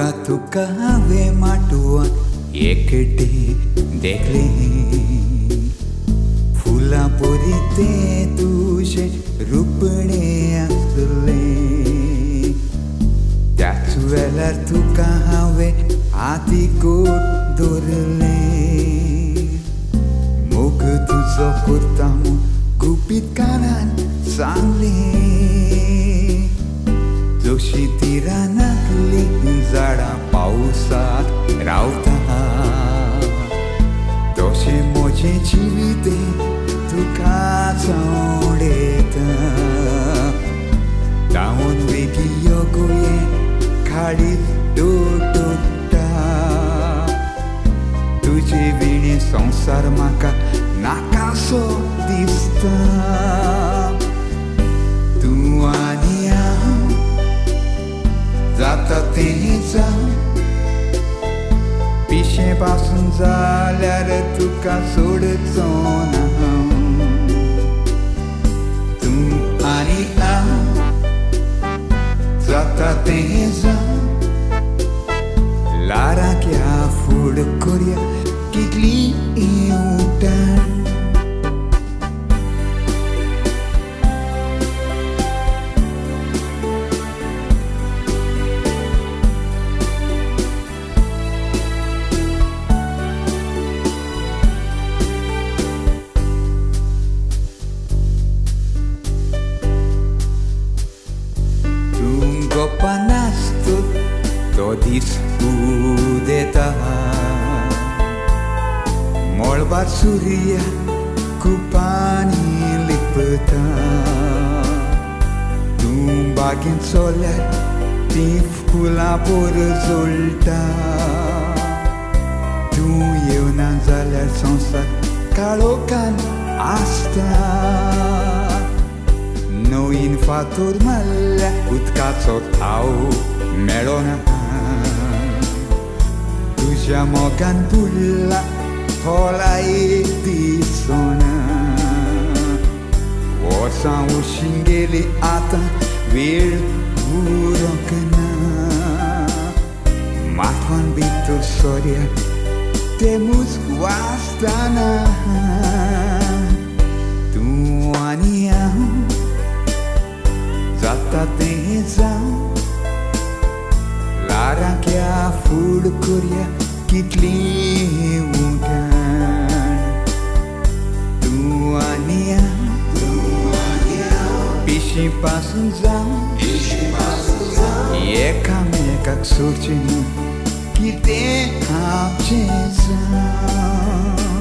म्हाका तुका हांवें माटुवान एकटे देखले फुलां परी तें तुजें रुपणे आसले त्याच वेळार तुका हांवें हातीकोट दवरले मोग तुजो करता म्हूण गुपीत कानान सांगलें जशी ती रानांतली झाडां पावसांत रावता तशें म्हजें जिवीत तुका आवडेता धांवून बेगी यो गोंये खाडीत दोडोडटा तुजे विणे संवसार म्हाका नाकासो दिसता तूं आनी हांव जाता तें जावं पिशें पासून जाल्यार तुका सोडचो ना तूं आनी हांव जाता तें जावं लाराक ह्या फूड कोरया कितली उठाण Panasto to disputeta Molbar surya kupani lipta Tumbagin solar tifkula por zolta Tu yeuna zalar sonsa kalokan asta Noin fatur malla utkaco tau melona Tuja mogan pulla hola edisona Osa ushingeli ata vil urokna Matwan bitu soria temus wastana Tu aniam जाता तें जावं लाराक ह्या food कोरया कितली उठाण तूं आनी हांव पिशी पासून जावं एकामेकाक सोडचें न्हू कितें आपचें जावं